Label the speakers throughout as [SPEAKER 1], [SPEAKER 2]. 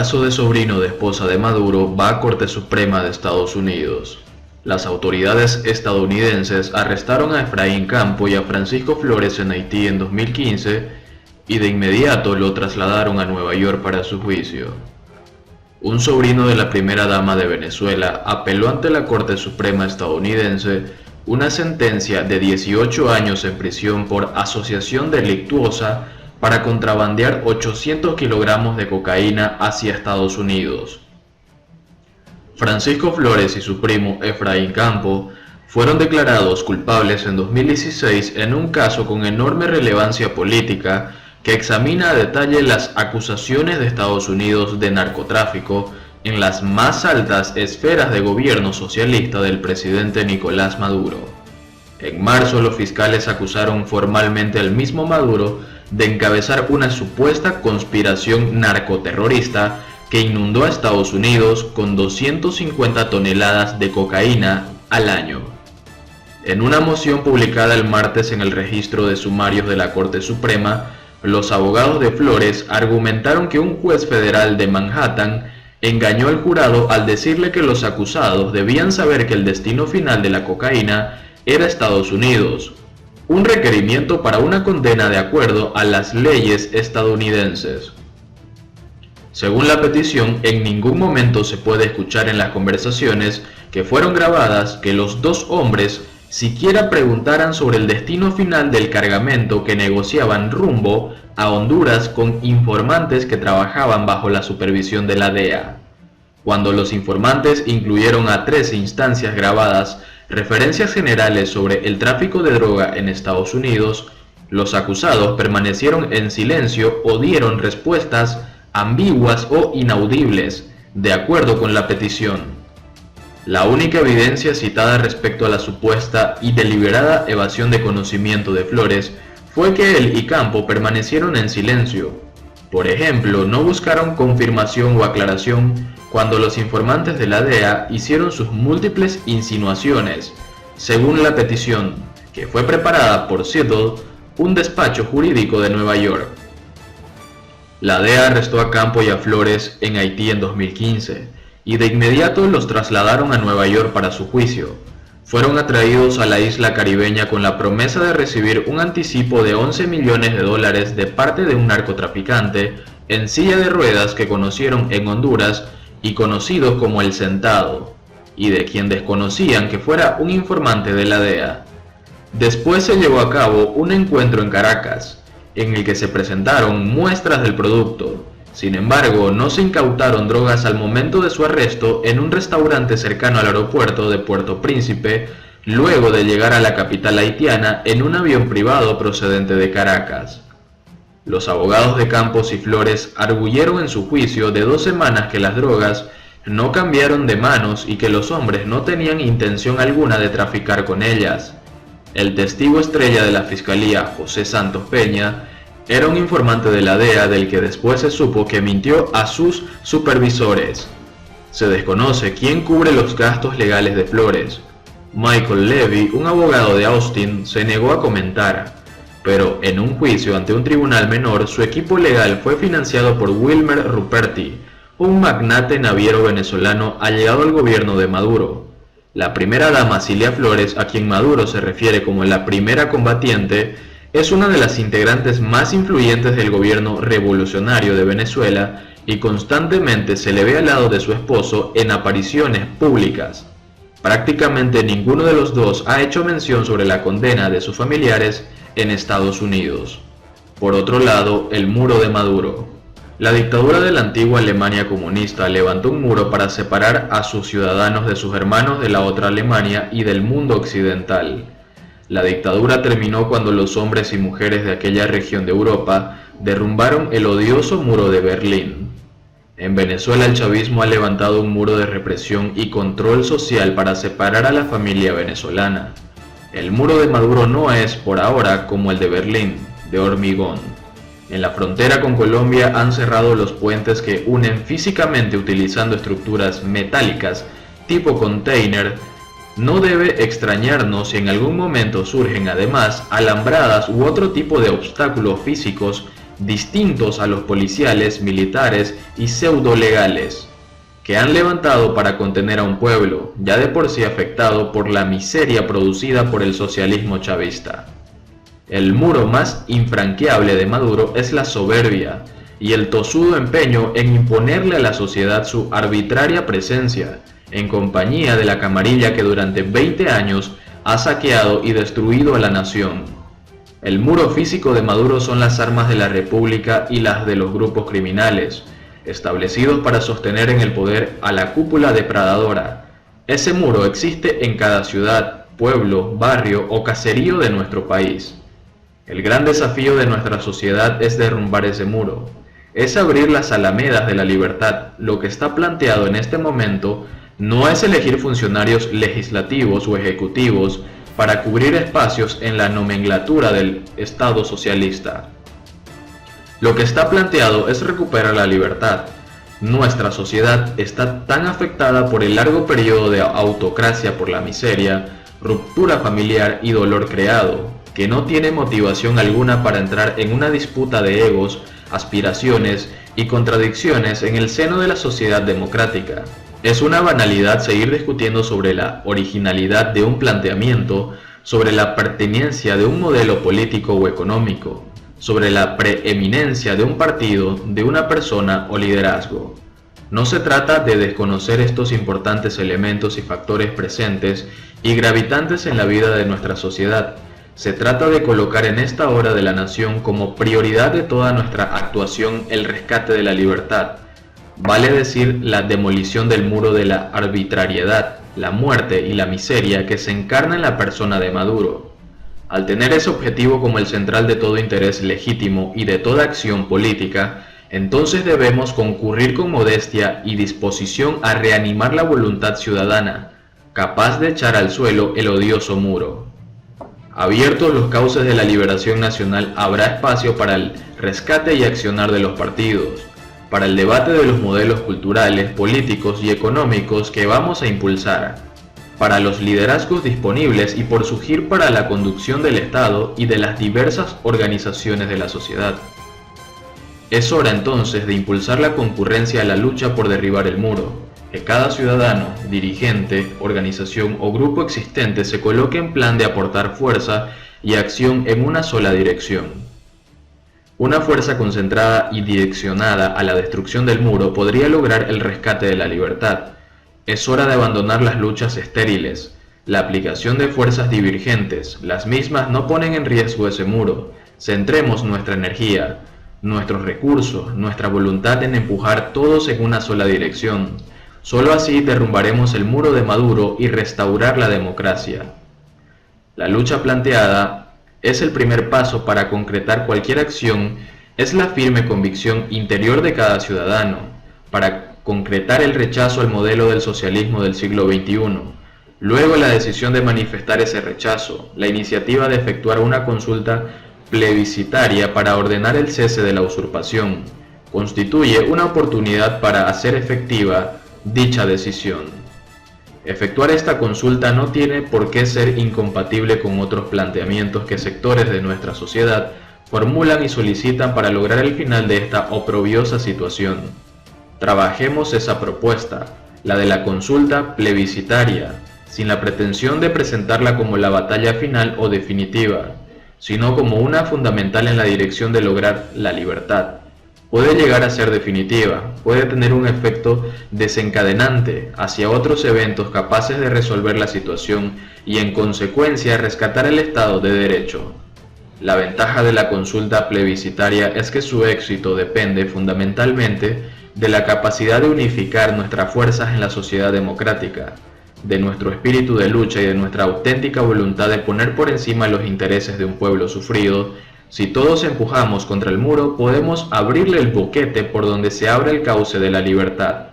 [SPEAKER 1] caso de sobrino de esposa de Maduro va a Corte Suprema de Estados Unidos. Las autoridades estadounidenses arrestaron a Efraín Campo y a Francisco Flores en Haití en 2015 y de inmediato lo trasladaron a Nueva York para su juicio. Un sobrino de la primera dama de Venezuela apeló ante la Corte Suprema estadounidense una sentencia de 18 años en prisión por asociación delictuosa para contrabandear 800 kilogramos de cocaína hacia Estados Unidos. Francisco Flores y su primo Efraín Campo fueron declarados culpables en 2016 en un caso con enorme relevancia política que examina a detalle las acusaciones de Estados Unidos de narcotráfico en las más altas esferas de gobierno socialista del presidente Nicolás Maduro. En marzo, los fiscales acusaron formalmente al mismo Maduro de encabezar una supuesta conspiración narcoterrorista que inundó a Estados Unidos con 250 toneladas de cocaína al año. En una moción publicada el martes en el registro de sumarios de la Corte Suprema, los abogados de Flores argumentaron que un juez federal de Manhattan engañó al jurado al decirle que los acusados debían saber que el destino final de la cocaína era Estados Unidos, un requerimiento para una condena de acuerdo a las leyes estadounidenses. Según la petición, en ningún momento se puede escuchar en las conversaciones que fueron grabadas que los dos hombres siquiera preguntaran sobre el destino final del cargamento que negociaban rumbo a Honduras con informantes que trabajaban bajo la supervisión de la DEA. Cuando los informantes incluyeron a 13 instancias grabadas referencias generales sobre el tráfico de droga en Estados Unidos, los acusados permanecieron en silencio o dieron respuestas ambiguas o inaudibles, de acuerdo con la petición. La única evidencia citada respecto a la supuesta y deliberada evasión de conocimiento de Flores fue que él y Campo permanecieron en silencio. Por ejemplo, no buscaron confirmación o aclaración cuando los informantes de la DEA hicieron sus múltiples insinuaciones, según la petición, que fue preparada por Seattle, un despacho jurídico de Nueva York. La DEA arrestó a Campo y a Flores en Haití en 2015 y de inmediato los trasladaron a Nueva York para su juicio. Fueron atraídos a la isla caribeña con la promesa de recibir un anticipo de $11 millones de parte de un narcotraficante en silla de ruedas que conocieron en Honduras y conocido como El Sentado, y de quien desconocían que fuera un informante de la DEA. Después se llevó a cabo un encuentro en Caracas, en el que se presentaron muestras del producto. Sin embargo, no se incautaron drogas al momento de su arresto en un restaurante cercano al aeropuerto de Puerto Príncipe, luego de llegar a la capital haitiana en un avión privado procedente de Caracas. Los abogados de Campos y Flores arguyeron en su juicio de 2 semanas que las drogas no cambiaron de manos y que los hombres no tenían intención alguna de traficar con ellas. El testigo estrella de la fiscalía, José Santos Peña, era un informante de la DEA del que después se supo que mintió a sus supervisores. Se desconoce quién cubre los gastos legales de Flores. Michael Levy, un abogado de Austin, se negó a comentar, pero en un juicio ante un tribunal menor, su equipo legal fue financiado por Wilmer Ruperti, un magnate naviero venezolano allegado al gobierno de Maduro. La primera dama Cilia Flores, a quien Maduro se refiere como la primera combatiente, es una de las integrantes más influyentes del gobierno revolucionario de Venezuela y constantemente se le ve al lado de su esposo en apariciones públicas. Prácticamente ninguno de los dos ha hecho mención sobre la condena de sus familiares en Estados Unidos. Por otro lado, el muro de Maduro. La dictadura de la antigua Alemania comunista levantó un muro para separar a sus ciudadanos de sus hermanos de la otra Alemania y del mundo occidental. La dictadura terminó cuando los hombres y mujeres de aquella región de Europa derrumbaron el odioso muro de Berlín. En Venezuela el chavismo ha levantado un muro de represión y control social para separar a la familia venezolana. El muro de Maduro no es, por ahora, como el de Berlín, de hormigón. En la frontera con Colombia han cerrado los puentes que unen físicamente utilizando estructuras metálicas tipo container. No debe extrañarnos si en algún momento surgen además alambradas u otro tipo de obstáculos físicos distintos a los policiales, militares y pseudolegales, que han levantado para contener a un pueblo, ya de por sí afectado por la miseria producida por el socialismo chavista. El muro más infranqueable de Maduro es la soberbia y el tosudo empeño en imponerle a la sociedad su arbitraria presencia, en compañía de la camarilla que durante 20 años ha saqueado y destruido a la nación. El muro físico de Maduro son las armas de la República y las de los grupos criminales, establecidos para sostener en el poder a la cúpula depredadora. Ese muro existe en cada ciudad, pueblo, barrio o caserío de nuestro país. El gran desafío de nuestra sociedad es derrumbar ese muro, es abrir las alamedas de la libertad. Lo que está planteado en este momento no es elegir funcionarios legislativos o ejecutivos para cubrir espacios en la nomenclatura del Estado socialista. Lo que está planteado es recuperar la libertad. Nuestra sociedad está tan afectada por el largo periodo de autocracia por la miseria, ruptura familiar y dolor creado, que no tiene motivación alguna para entrar en una disputa de egos, aspiraciones y contradicciones en el seno de la sociedad democrática. Es una banalidad seguir discutiendo sobre la originalidad de un planteamiento, sobre la pertinencia de un modelo político o económico, sobre la preeminencia de un partido, de una persona o liderazgo. No se trata de desconocer estos importantes elementos y factores presentes y gravitantes en la vida de nuestra sociedad. Se trata de colocar en esta hora de la nación como prioridad de toda nuestra actuación el rescate de la libertad, vale decir la demolición del muro de la arbitrariedad, la muerte y la miseria que se encarna en la persona de Maduro. Al tener ese objetivo como el central de todo interés legítimo y de toda acción política, entonces debemos concurrir con modestia y disposición a reanimar la voluntad ciudadana, capaz de echar al suelo el odioso muro. Abiertos los cauces de la liberación nacional, habrá espacio para el rescate y accionar de los partidos, para el debate de los modelos culturales, políticos y económicos que vamos a impulsar, para los liderazgos disponibles y por surgir para la conducción del Estado y de las diversas organizaciones de la sociedad. Es hora entonces de impulsar la concurrencia a la lucha por derribar el muro, que cada ciudadano, dirigente, organización o grupo existente se coloque en plan de aportar fuerza y acción en una sola dirección. Una fuerza concentrada y direccionada a la destrucción del muro podría lograr el rescate de la libertad. Es hora de abandonar las luchas estériles, la aplicación de fuerzas divergentes. Las mismas no ponen en riesgo ese muro. Centremos nuestra energía, nuestros recursos, nuestra voluntad en empujar todos en una sola dirección. Solo así derrumbaremos el muro de Maduro y restaurar la democracia. La lucha planteada es el primer paso para concretar cualquier acción, es la firme convicción interior de cada ciudadano, para concretar el rechazo al modelo del socialismo del siglo XXI. Luego la decisión de manifestar ese rechazo, la iniciativa de efectuar una consulta plebiscitaria para ordenar el cese de la usurpación, constituye una oportunidad para hacer efectiva dicha decisión. Efectuar esta consulta no tiene por qué ser incompatible con otros planteamientos que sectores de nuestra sociedad formulan y solicitan para lograr el final de esta oprobiosa situación. Trabajemos esa propuesta, la de la consulta plebiscitaria, sin la pretensión de presentarla como la batalla final o definitiva, sino como una fundamental en la dirección de lograr la libertad. Puede llegar a ser definitiva, puede tener un efecto desencadenante hacia otros eventos capaces de resolver la situación y en consecuencia rescatar el Estado de Derecho. La ventaja de la consulta plebiscitaria es que su éxito depende fundamentalmente de la capacidad de unificar nuestras fuerzas en la sociedad democrática, de nuestro espíritu de lucha y de nuestra auténtica voluntad de poner por encima los intereses de un pueblo sufrido. Si todos empujamos contra el muro, podemos abrirle el boquete por donde se abre el cauce de la libertad.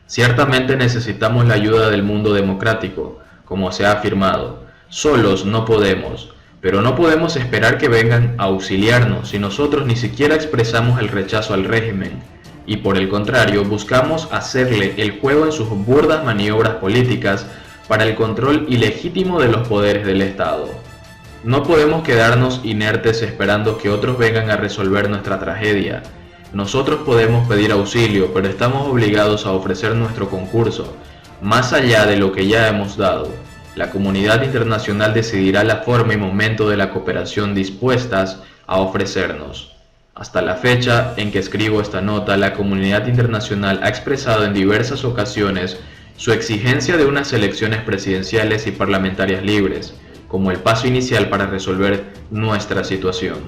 [SPEAKER 1] Ciertamente necesitamos la ayuda del mundo democrático, como se ha afirmado. Solos no podemos, pero no podemos esperar que vengan a auxiliarnos si nosotros ni siquiera expresamos el rechazo al régimen, y por el contrario buscamos hacerle el juego en sus burdas maniobras políticas para el control ilegítimo de los poderes del Estado. No podemos quedarnos inertes esperando que otros vengan a resolver nuestra tragedia. Nosotros podemos pedir auxilio, pero estamos obligados a ofrecer nuestro concurso, más allá de lo que ya hemos dado. La comunidad internacional decidirá la forma y momento de la cooperación dispuestas a ofrecernos. Hasta la fecha en que escribo esta nota, la comunidad internacional ha expresado en diversas ocasiones su exigencia de unas elecciones presidenciales y parlamentarias libres, como el paso inicial para resolver nuestra situación.